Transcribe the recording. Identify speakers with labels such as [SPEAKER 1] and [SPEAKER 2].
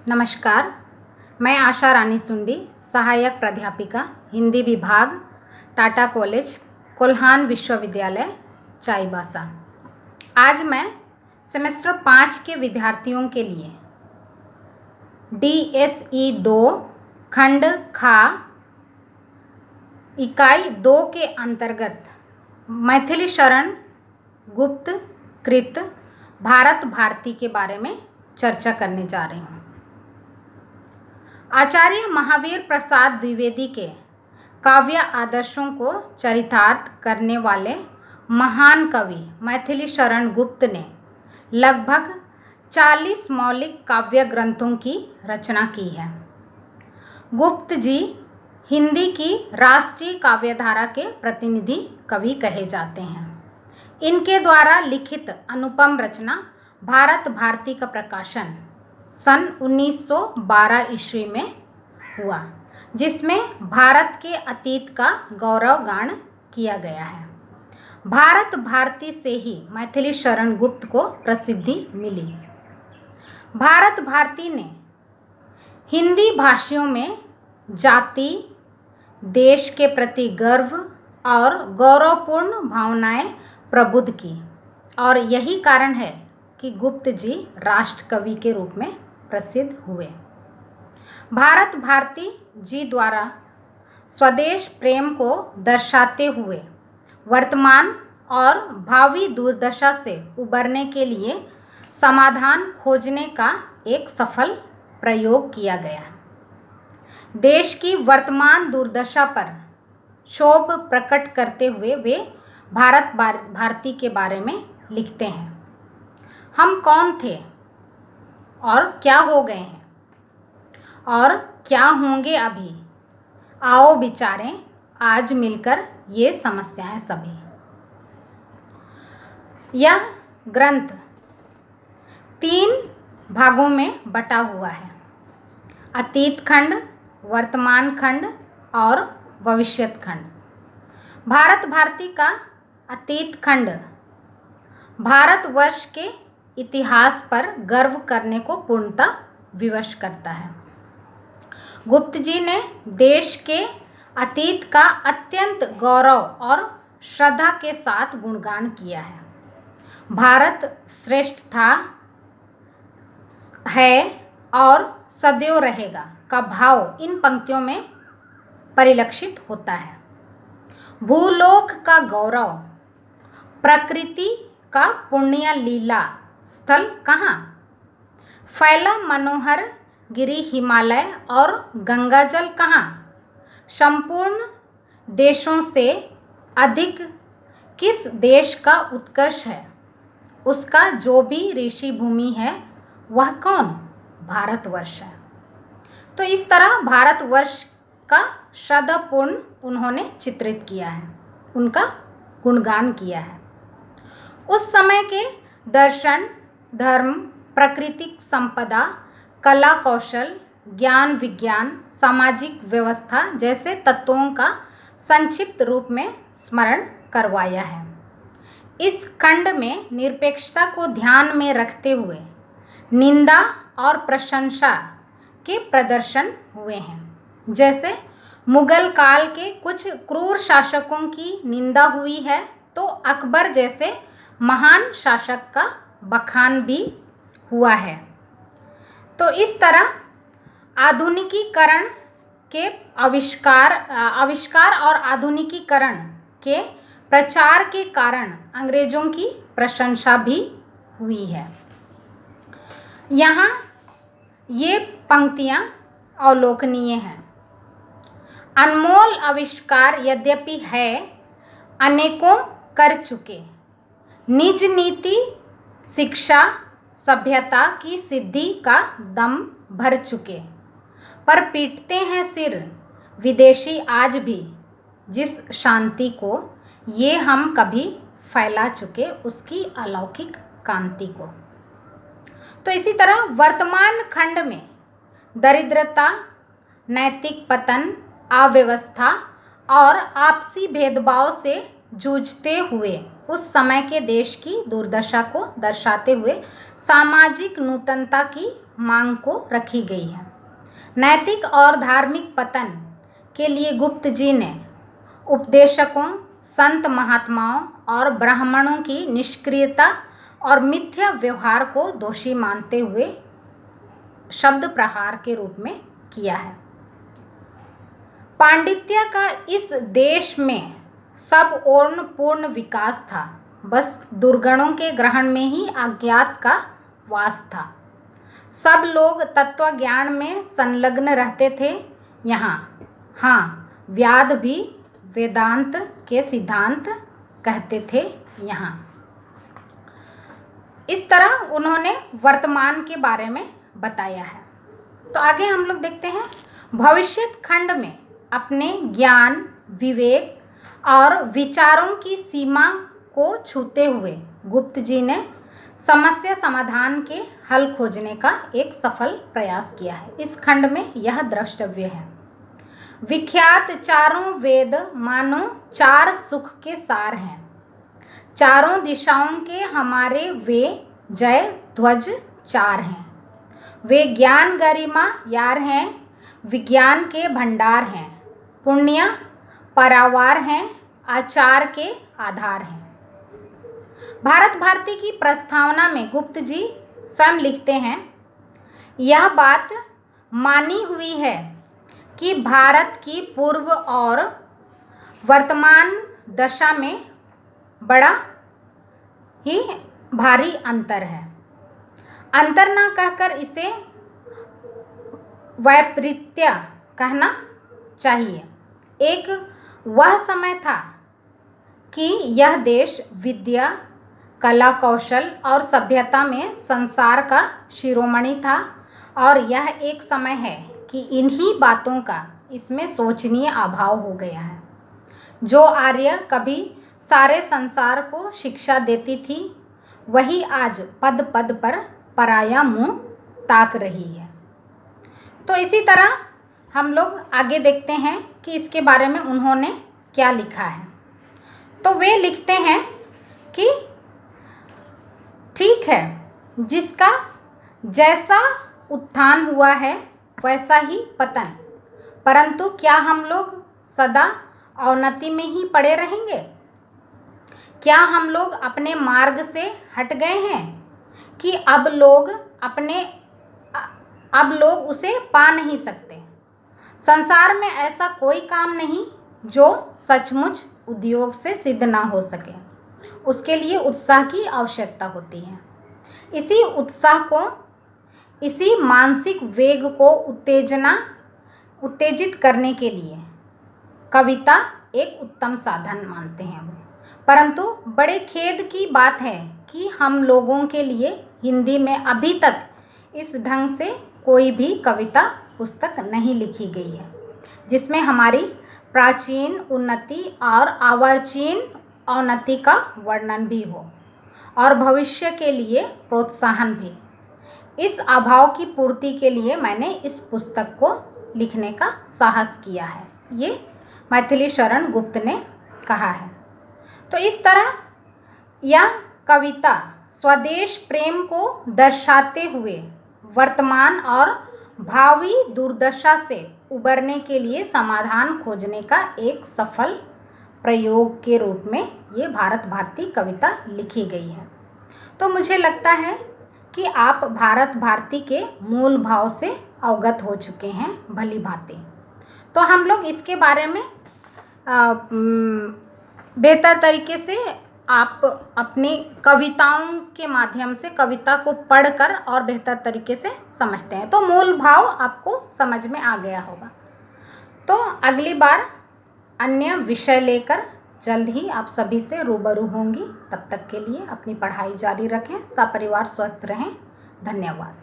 [SPEAKER 1] नमस्कार, मैं आशा रानी सुंडी, सहायक प्राध्यापिका हिंदी विभाग, टाटा कॉलेज, कोल्हान विश्वविद्यालय, चाईबासा। आज मैं सेमेस्टर 5 के विद्यार्थियों के लिए DSE 2 खंड खा इकाई 2 के अंतर्गत मैथिली शरण गुप्त कृत भारत भारती के बारे में चर्चा करने जा रही हूँ। आचार्य महावीर प्रसाद द्विवेदी के काव्य आदर्शों को चरितार्थ करने वाले महान कवि मैथिली शरण गुप्त ने लगभग 40 मौलिक काव्य ग्रंथों की रचना की है। गुप्त जी हिंदी की राष्ट्रीय काव्यधारा के प्रतिनिधि कवि कहे जाते हैं। इनके द्वारा लिखित अनुपम रचना भारत भारती का प्रकाशन सन 1912 ईस्वी में हुआ, जिसमें भारत के अतीत का गौरवगान किया गया है। भारत भारती से ही मैथिली शरण गुप्त को प्रसिद्धि मिली। भारत भारती ने हिंदी भाषियों में जाति, देश के प्रति गर्व और गौरवपूर्ण भावनाएं प्रबुद्ध की, और यही कारण है कि गुप्त जी राष्ट्र कवि के रूप में प्रसिद्ध हुए। भारत भारती जी द्वारा स्वदेश प्रेम को दर्शाते हुए वर्तमान और भावी दुर्दशा से उबरने के लिए समाधान खोजने का एक सफल प्रयोग किया गया। देश की वर्तमान दुर्दशा पर क्षोभ प्रकट करते हुए वे भारत भारती के बारे में लिखते हैं। हम कौन थे और क्या हो गए हैं और क्या होंगे अभी, आओ विचारें आज मिलकर ये समस्याएं सभी। यह ग्रंथ 3 भागों में बटा हुआ है: अतीत खंड, वर्तमान खंड और भविष्यत खंड। भारत भारती का अतीत खंड भारतवर्ष के इतिहास पर गर्व करने को पूर्णतः विवश करता है। गुप्त जी ने देश के अतीत का अत्यंत गौरव और श्रद्धा के साथ गुणगान किया है। भारत श्रेष्ठ था, है और सदैव रहेगा का भाव इन पंक्तियों में परिलक्षित होता है। भूलोक का गौरव, प्रकृति का पुण्य लीला स्थल कहाँ, फैला मनोहर गिरि हिमालय और गंगाजल कहाँ, संपूर्ण देशों से अधिक किस देश का उत्कर्ष है, उसका जो भी ऋषि भूमि है वह कौन, भारतवर्ष है। तो इस तरह भारतवर्ष का श्रद्धापूर्ण उन्होंने चित्रित किया है, उनका गुणगान किया है। उस समय के दर्शन, धर्म, प्राकृतिक संपदा, कला कौशल, ज्ञान विज्ञान, सामाजिक व्यवस्था जैसे तत्वों का संक्षिप्त रूप में स्मरण करवाया है। इस खंड में निरपेक्षता को ध्यान में रखते हुए निंदा और प्रशंसा के प्रदर्शन हुए हैं। जैसे मुगल काल के कुछ क्रूर शासकों की निंदा हुई है, तो अकबर जैसे महान शासक का बखान भी हुआ है। तो इस तरह आधुनिकीकरण के आविष्कार और आधुनिकीकरण के प्रचार के कारण अंग्रेजों की प्रशंसा भी हुई है। यहाँ ये पंक्तियाँ अवलोकनीय हैं। अनमोल आविष्कार यद्यपि है, अनेकों कर चुके, निज नीति शिक्षा सभ्यता की सिद्धि का दम भर चुके, पर पीटते हैं सिर विदेशी आज भी, जिस शांति को ये हम कभी फैला चुके, उसकी अलौकिक कांति को। तो इसी तरह वर्तमान खंड में दरिद्रता, नैतिक पतन, अव्यवस्था और आपसी भेदभाव से जूझते हुए उस समय के देश की दुर्दशा को दर्शाते हुए सामाजिक नूतनता की मांग को रखी गई है। नैतिक और धार्मिक पतन के लिए गुप्त जी ने उपदेशकों, संत महात्माओं और ब्राह्मणों की निष्क्रियता और मिथ्या व्यवहार को दोषी मानते हुए शब्द प्रहार के रूप में किया है। पांडित्य का इस देश में सब ओर पूर्ण विकास था, बस दुर्गणों के ग्रहण में ही अज्ञात का वास था। सब लोग तत्व ज्ञान में संलग्न रहते थे यहाँ। हाँ, व्याध भी वेदांत के सिद्धांत कहते थे यहाँ। इस तरह उन्होंने वर्तमान के बारे में बताया है। तो आगे हम लोग देखते हैं, भविष्य खंड में अपने ज्ञान, विवेक और विचारों की सीमा को छूते हुए गुप्त जी ने समस्या समाधान के हल खोजने का एक सफल प्रयास किया है। इस खंड में यह द्रष्टव्य है। विख्यात चारों वेद मानो चार सुख के सार हैं। चारों दिशाओं के हमारे वे जय ध्वज चार हैं। वे ज्ञान गरिमा यार हैं, विज्ञान के भंडार हैं, पुण्य परावार हैं, आचार के आधार हैं। भारत भारती की प्रस्तावना में गुप्त जी स्वयं लिखते हैं, यह बात मानी हुई है कि भारत की पूर्व और वर्तमान दशा में बड़ा ही भारी अंतर है। अंतर न कहकर इसे वैपरीत्य कहना चाहिए। एक वह समय था कि यह देश विद्या, कला, कौशल और सभ्यता में संसार का शिरोमणि था, और यह एक समय है कि इन्हीं बातों का इसमें शोचनीय अभाव हो गया है। जो आर्य कभी सारे संसार को शिक्षा देती थी, वही आज पद पद पर पराया मुंह ताक रही है। तो इसी तरह हम लोग आगे देखते हैं कि इसके बारे में उन्होंने क्या लिखा है। तो वे लिखते हैं कि ठीक है, जिसका जैसा उत्थान हुआ है वैसा ही पतन, परंतु क्या हम लोग सदा अवनति में ही पड़े रहेंगे? क्या हम लोग अपने मार्ग से हट गए हैं कि अब लोग उसे पा नहीं सकते? संसार में ऐसा कोई काम नहीं जो सचमुच उद्योग से सिद्ध ना हो सके। उसके लिए उत्साह की आवश्यकता होती है। इसी उत्साह को, इसी मानसिक वेग को उत्तेजित करने के लिए कविता एक उत्तम साधन मानते हैं वो। परंतु बड़े खेद की बात है कि हम लोगों के लिए हिंदी में अभी तक इस ढंग से कोई भी कविता पुस्तक नहीं लिखी गई है जिसमें हमारी प्राचीन उन्नति और आवर्चीन अवनति का वर्णन भी हो और भविष्य के लिए प्रोत्साहन भी। इस अभाव की पूर्ति के लिए मैंने इस पुस्तक को लिखने का साहस किया है, ये मैथिली शरण गुप्त ने कहा है। तो इस तरह यह कविता स्वदेश प्रेम को दर्शाते हुए वर्तमान और भावी दुर्दशा से उबरने के लिए समाधान खोजने का एक सफल प्रयोग के रूप में ये भारत भारती कविता लिखी गई है। तो मुझे लगता है कि आप भारत भारती के मूल भाव से अवगत हो चुके हैं भली भांति। तो हम लोग इसके बारे में बेहतर तरीके से आप अपनी कविताओं के माध्यम से कविता को पढ़कर और बेहतर तरीके से समझते हैं, तो मूल भाव आपको समझ में आ गया होगा। तो अगली बार अन्य विषय लेकर जल्द ही आप सभी से रूबरू होंगी। तब तक के लिए अपनी पढ़ाई जारी रखें, सपरिवार स्वस्थ रहें। धन्यवाद।